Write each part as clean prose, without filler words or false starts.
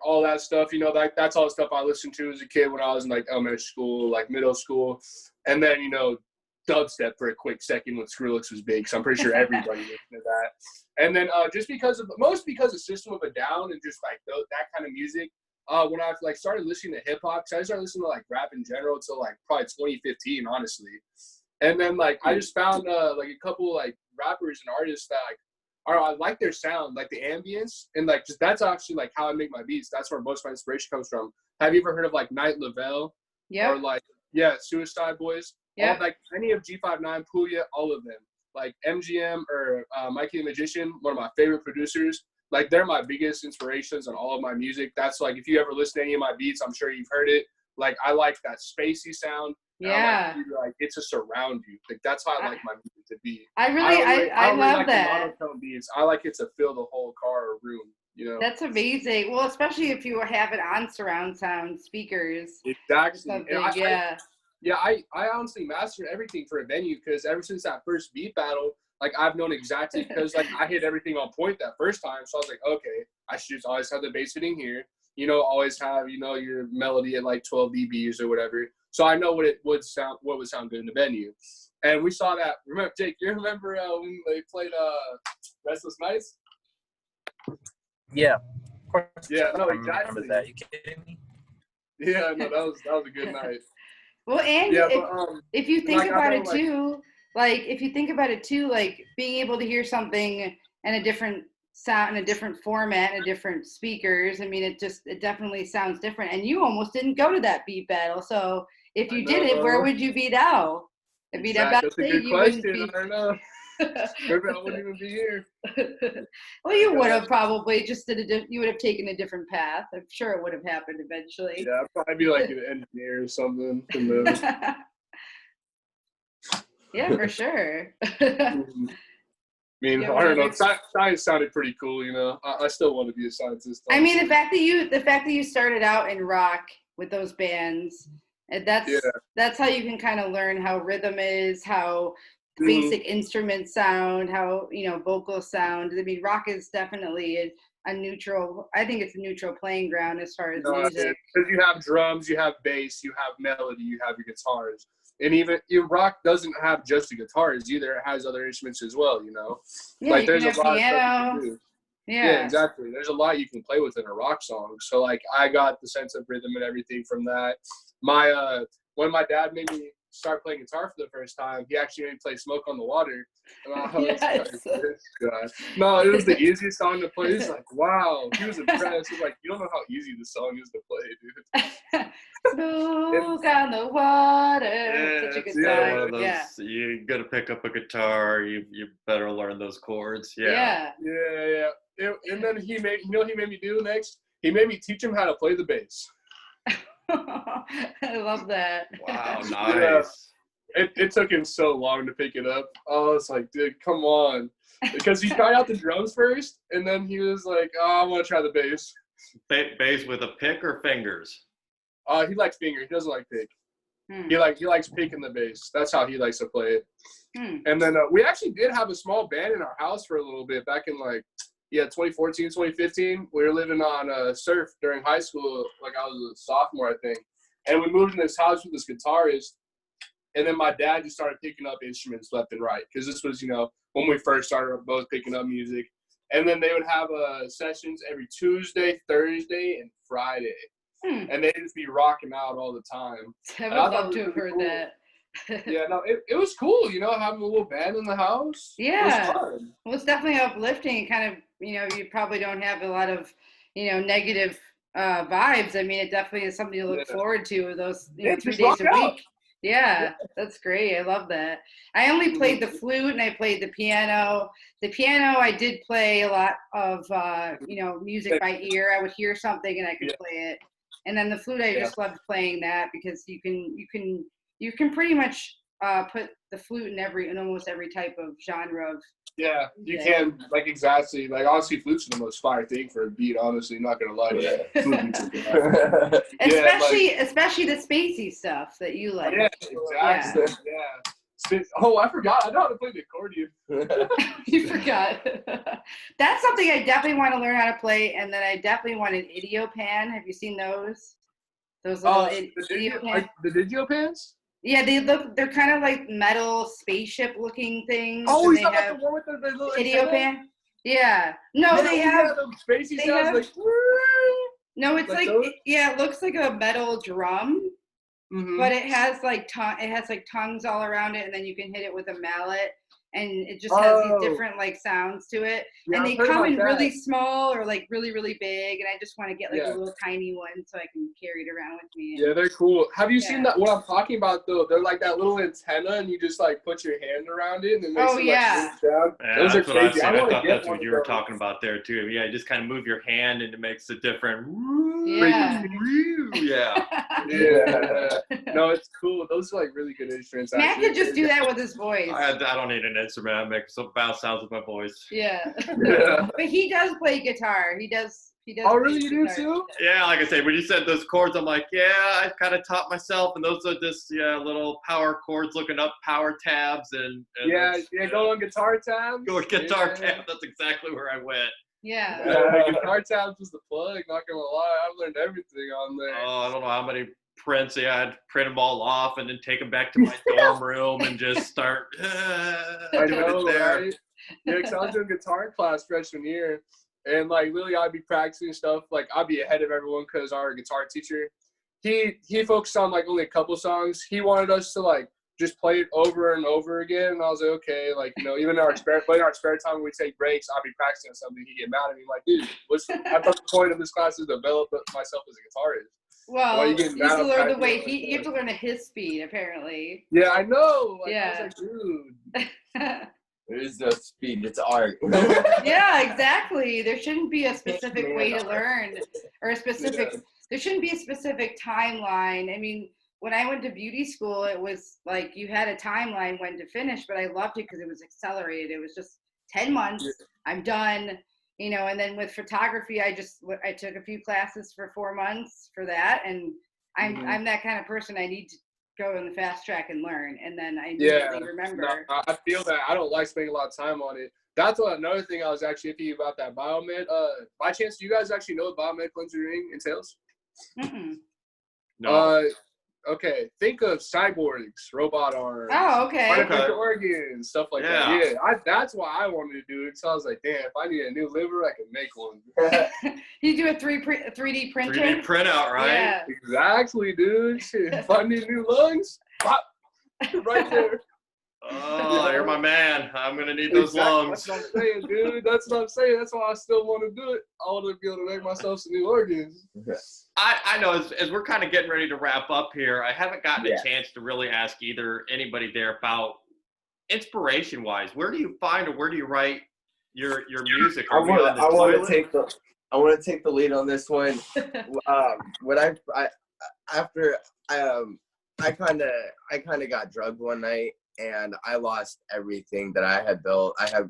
all that stuff, you know, like that's all the stuff I listened to as a kid when I was in like elementary school, like middle school. And then, you know, dubstep for a quick second when Skrillex was big. So I'm pretty sure everybody listened to that. And then just because of System of a Down and just like that kind of music, when I like started listening to hip hop, because I started listening to like rap in general until like probably 2015, honestly. And then like I just found like a couple like rappers and artists that like I like their sound, like the ambience, and like just that's actually like how I make my beats. That's where most of my inspiration comes from. Have you ever heard of like Night Lavelle? Yeah. Or like Suicide Boys? Yeah. Like any of G59, Puya, all of them. Like MGM or Mikey the Magician, one of my favorite producers. Like they're my biggest inspirations on all of my music. That's like if you ever listen to any of my beats, I'm sure you've heard it. Like I like that spacey sound. Yeah. Like it's to surround you. Like that's how I like my music to be. I love like that. The monotone beats. I like it to fill the whole car or room. You know. That's amazing. Well, especially if you have it on surround sound speakers. Exactly. I honestly mastered everything for a venue because ever since that first beat battle, like I've known exactly because like I hit everything on point that first time. So I was like, okay, I should just always have the bass hitting here. You know, always have, you know, your melody at like 12 dBs or whatever. So I know what would sound good in the venue. And we saw that. Remember, Jake, you remember when they played Restless Nights? Yeah. Of course. Yeah, no, I exactly. remember that. You kidding me? Yeah, no, that was a good night. Well, and yeah, if you think about it too, like being able to hear something in a different sound, in a different format, in a different speakers, I mean, it definitely sounds different. And you almost didn't go to that beat battle. So if you did it, where would you be now? That's a good question. I don't know. Maybe I wouldn't even be here. Well, you would have probably you would have taken a different path. I'm sure it would have happened eventually. Yeah, I'd probably be like an engineer or something. Yeah, for sure. I mean, I don't know. Science sounded pretty cool, you know. I still want to be a scientist. I mean, the fact that you started out in rock with those bands, that's how you can kind of learn how rhythm is, how basic instruments sound, how, you know, vocals sound. I mean, rock is definitely a neutral. I think it's a neutral playing ground as far as music. Because you have drums, you have bass, you have melody, you have your guitars. And even rock doesn't have just the guitars either. It has other instruments as well, you know. Yeah, like there's a lot piano. of stuff you can do. Yeah, exactly. There's a lot you can play with in a rock song. So like I got the sense of rhythm and everything from that. When my dad made me start playing guitar for the first time, he actually made me play Smoke on the Water. And I was like, this guy. No, it was the easiest song to play. He's like, wow. He was impressed. He's like, you don't know how easy the song is to play, dude. Smoke on the water. Yeah, such a good song. One of those, you got to pick up a guitar. You better learn those chords. Yeah. And then he made me do next? He made me teach him how to play the bass. I love that. Wow, nice. It took him so long to pick it up. I was like, dude, come on. Because he tried out the drums first, and then he was like, oh, I want to try the bass. Bass with a pick or fingers? He likes finger. He doesn't like pick. He likes picking the bass. That's how he likes to play it. And then we actually did have a small band in our house for a little bit back in 2014, 2015. We were living on Surf during high school. Like I was a sophomore, I think. And we moved in this house with this guitarist. And then my dad just started picking up instruments left and right. Because this was, when we first started both picking up music. And then they would have sessions every Tuesday, Thursday, and Friday. And they'd just be rocking out all the time. I would love to have heard that. Yeah, no, it was cool, having a little band in the house. Yeah. It was fun. Well, it's definitely uplifting. Kind of, you probably don't have a lot of, negative vibes. I mean, it definitely is something to look forward to, those 3 days a week. Yeah, that's great. I love that. I only played the flute and I played the piano. The piano, I did play a lot of, music by ear. I would hear something and I could play it. And then the flute, I just loved playing that because you can pretty much put the flute in almost every type of genre of. Yeah, you can, exactly. Honestly, flute's the most fire thing for a beat, honestly. I'm not going to lie to you. Especially the spacey stuff that you like. Yeah, exactly. Yeah. Oh, I forgot. I know how to play the accordion. You forgot. That's something I definitely want to learn how to play, and then I definitely want an idiopan. Have you seen those? Those little idiopans? The Digiopans? Yeah, they're kind of like metal spaceship looking things. Oh, and he's talking about the one with the little idiopan? Yeah. No, they have those spacey they sounds have- like. no, it's like like those? it looks like a metal drum, Mm-hmm. but it has like tongues all around it, and then you can hit it with a mallet, and it just has these different like sounds to it. Yeah, and I've they heard come about in that. really small or like really, really big, and I just want to get like Yeah. a little tiny one so I can carry it around with me. Yeah, they're cool. Have you seen Yeah. that? What I'm talking about though, they're like that little antenna, and you just like put your hand around it, and it makes Oh, it yeah. like move down. Yeah, Those are that's what I crazy. said. I wanna thought get that's one what of you were those. talking about there too. Yeah, you just kind of move your hand and it makes a different. Yeah. Yeah. Yeah. No, it's cool. Those are like really good instruments. Matt actually. could just do that with his voice. I don't need an instrument. I make some bounce sounds with my voice. Yeah. Yeah. But he does play guitar. He does. Oh, play really? You do guitar. too? Yeah, like I said, when you said those chords, I'm like, yeah, I kind of taught myself, and those are just little power chords, looking up power tabs, and Yeah, that's- go on Guitar Tabs. Go with guitar Yeah. tab. That's exactly where I went. Yeah. Guitar Tabs was the plug. Not gonna lie, I've learned everything on there. Oh, I don't know how many prints. Yeah, I'd print them all off and then take them back to my dorm room and just start I doing know, it there. right? Yeah, 'cause I was doing guitar class freshman year, and like literally I'd be practicing stuff. Like I'd be ahead of everyone because our guitar teacher, he focused on like only a couple songs. He wanted us to like just play it over and over again, and I was like, okay, like even in our spare time when we take breaks, I'd be practicing on something. He'd get mad at me like, dude, I thought the point of this class is to develop myself as a guitarist. Well, Why you you getting have mad to at learn the practice way like you have to learn at his speed, apparently. Yeah, I know. Like, Yeah. I was like, dude. There is no speed, it's art. Yeah, exactly. There shouldn't be a specific way to learn or a specific. Yeah. There shouldn't be a specific timeline. I mean, when I went to beauty school, it was like you had a timeline when to finish, but I loved it because it was accelerated. It was just 10 months. I'm done. And then with photography, I took a few classes for 4 months for that, and I'm that kind of person. I need to go on the fast track and learn, and then I immediately remember. No, I feel that. I don't like spending a lot of time on it. That's another thing I was actually iffy about that biomed. By chance, do you guys actually know what biomedical engineering entails? Mm-mm. No. Okay. Think of cyborgs, robot arms. Oh, okay. Artificial organs, stuff like that. Yeah. Yeah, that's why I wanted to do it. So I was like, damn, if I need a new liver, I can make one. You do a 3D printer? 3D printout, right? Yeah. Exactly, dude. Shit, if I need new lungs, pop, right there. Oh, you're my man. I'm gonna need those Exactly. lungs. That's what I'm saying, dude. That's what I'm saying. That's why I still want to do it. I want to be able to make myself some new organs. I know as we're kind of getting ready to wrap up here, I haven't gotten Yeah. a chance to really ask anybody there about inspiration wise. Where do you find or where do you write your music? I Are we on the want toilet? to take the lead on this one. When I kind of got drugged one night, and I lost everything that I had built. I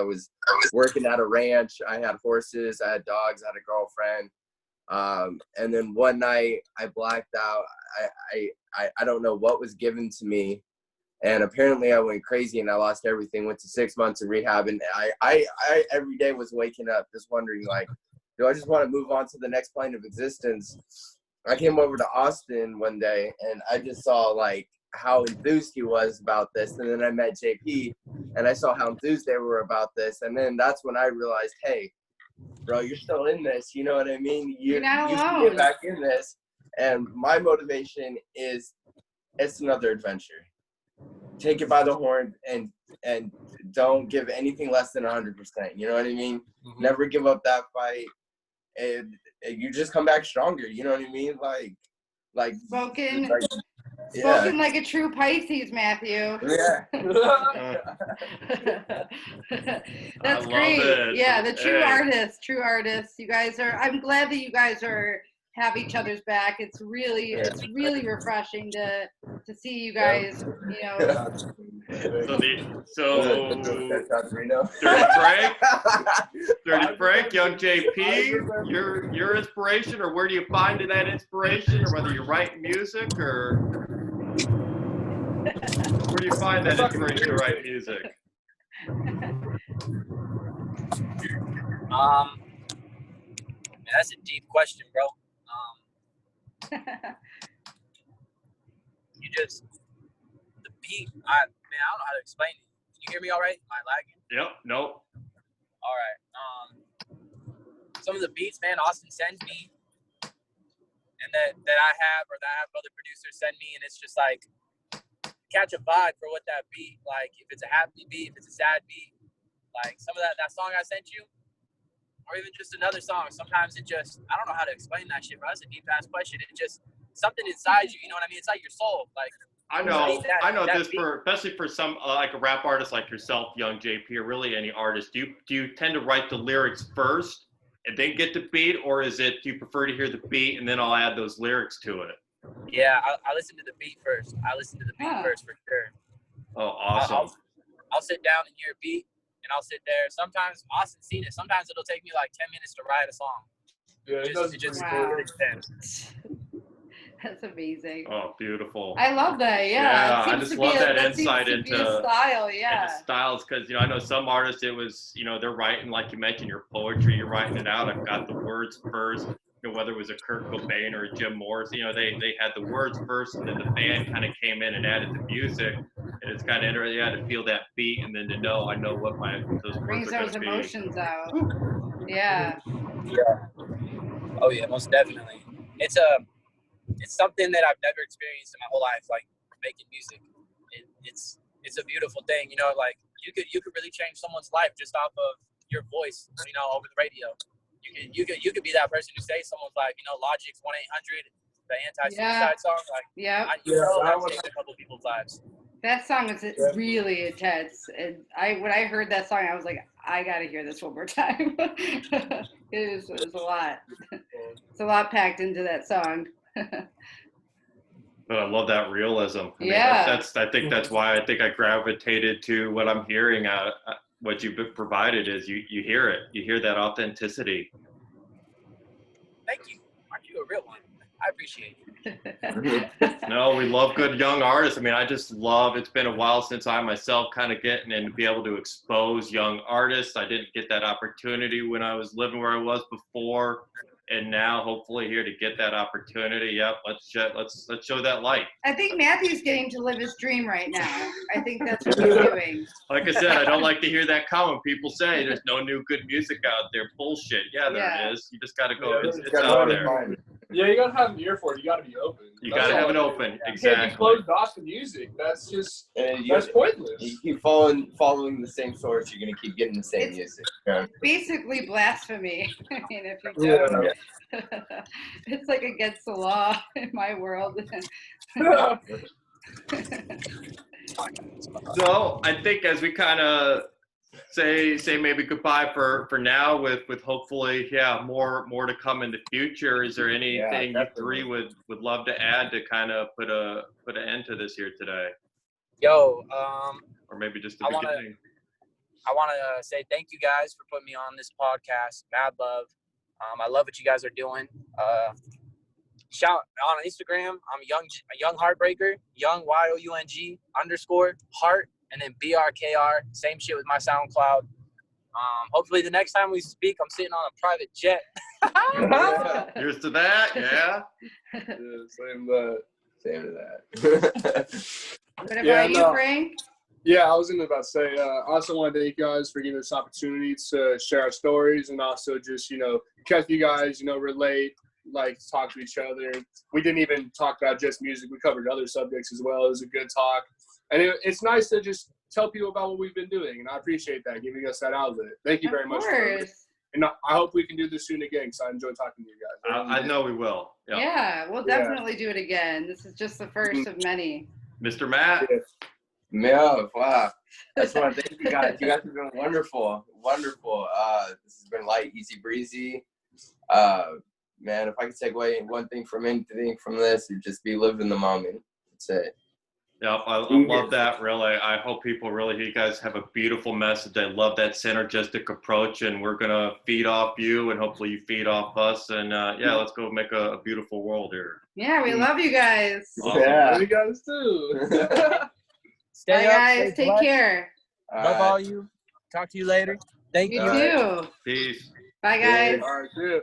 was working at a ranch. I had horses. I had dogs. I had a girlfriend. And then one night I blacked out. I don't know what was given to me, and apparently I went crazy and I lost everything. Went to 6 months of rehab, and I every day was waking up just wondering, like, do I just want to move on to the next plane of existence? I came over to Austin one day and I just saw like how enthused he was about this, and then I met JP and I saw how enthused they were about this, and then that's when I realized, hey, bro, you're still in this, you know what I mean? You're not you alone. can get back in this. And my motivation is, it's another adventure. Take it by the horn and don't give anything less than 100%, you know what I mean? Mm-hmm. Never give up that fight, and you just come back stronger, you know what I mean? Like Spoken yeah. like a true Pisces, Matthew. Yeah. That's love great. it. Yeah, the true Hey. artists. You guys I'm glad that you guys have each other's back. It's really refreshing to see you guys, So Reno. Dirty Frank, young JP, your inspiration, or where do you find that inspiration, or whether you're writing music or Where do you find that inspiration to write music? Man, that's a deep question, bro. You just the beat. I don't know how to explain it. Can you hear me all right? Am I lagging? Yep. Nope. All right. Some of the beats, man, Austin sends me, and that I have, or that I have other producers send me, and it's just like catch a vibe for what that beat. Like if it's a happy beat, if it's a sad beat, like some of that song I sent you, or even just another song. Sometimes it just, I don't know how to explain that shit, bro. That's a deep ass question. It just something inside you. You know what I mean? It's like your soul. Like I know that this beat. especially for some like a rap artist like yourself, Young JP, or really any artist. Do you tend to write the lyrics first and then get the beat, or is it do you prefer to hear the beat and then I'll add those lyrics to it? Yeah, I listen to the beat first. First for sure. Oh, awesome. I'll sit down and hear a beat, and I'll sit there. Sometimes Austin's seen it. Sometimes it'll take me like 10 minutes to write a song. That's amazing. Oh, beautiful. I love that. Yeah, Yeah, I just love that insight into style. Yeah, into styles, because I know some artists, it was they're writing, like you mentioned, your poetry, you're writing it out. I've got the words first. Whether it was a Kurt Cobain or a Jim Morris, they had the words first, and then the band kind of came in and added the music. And it's kind of interesting. You had to feel that beat, and then to know, I know what those brings words are those going to be. emotions out. Yeah. Oh yeah, most definitely. It's something that I've never experienced in my whole life, like making music. It's a beautiful thing, like you could really change someone's life just off of your voice, over the radio. You could be that person who says someone's like, Logic's 1-800, the anti-suicide song, like that's changed a couple people's lives. That song is really intense, and when I heard that song, I was like, I gotta hear this one more time. It was a lot. It's a lot packed into that song. But I love that realism. I mean, I think that's why I gravitated to what I'm hearing. What you've provided is you hear it. You hear that authenticity. Thank you. Aren't you a real one? I appreciate you. No, we love good young artists. I mean, I just love, it's been a while since I myself kind of getting and to be able to expose young artists. I didn't get that opportunity when I was living where I was before. And now, hopefully, here to get that opportunity. Yep, let's show that light. I think Matthew's getting to live his dream right now. I think that's what he's doing. Like I said, I don't like to hear that comment. People say there's no new good music out there. Bullshit. Yeah, there is. You just got to go. It's out there. Yeah, you gotta have an ear for it. You gotta be open. You gotta have it open. You Exactly. can't be closed off to music. That's just that's pointless. You keep following the same source, you're gonna keep getting the same music. Yeah. Basically blasphemy. I mean, if you don't. Yeah. It's like against the law in my world. So I think as we kind of say maybe goodbye for now, with hopefully more to come in the future. Is there anything you three would love to add to kind of put an end to this here today? Yo, or maybe just the beginning. I want to say thank you guys for putting me on this podcast. Mad love. I love what you guys are doing. Shout on Instagram. I'm a young heartbreaker. Young YOUNG _heart. And then BRKR, same shit with my SoundCloud. Hopefully the next time we speak, I'm sitting on a private jet. Here's to that, yeah. Same to that. What about you, Frank? Yeah, I was going to about to say, I also want to thank you guys for giving us opportunity to share our stories and also just, catch you guys, relate, like talk to each other. We didn't even talk about just music. We covered other subjects as well. It was a good talk. And it's nice to just tell people about what we've been doing, and I appreciate that, giving us that outlet. Thank you very much. And I hope we can do this soon again, because I enjoy talking to you guys. I know we will. Yep. Yeah, we'll definitely do it again. This is just the first of many. Mr. Matt? Yeah, wow. I just want to thank you guys. You guys have been wonderful. Wonderful. This has been light, easy breezy. Man, if I could take away one thing from anything from this, it'd just be live in the moment. That's it. Yeah, I love that, really. I hope people you guys have a beautiful message. I love that synergistic approach, and we're going to feed off you, and hopefully you feed off us. And, let's go make a beautiful world here. Yeah, we love you guys. Awesome. Yeah, we guys too. Stay Bye, up. guys. Stay Take blessed. care. Love all you. Talk to you later. Thank You you. too. Peace. Bye, guys. All right, see ya.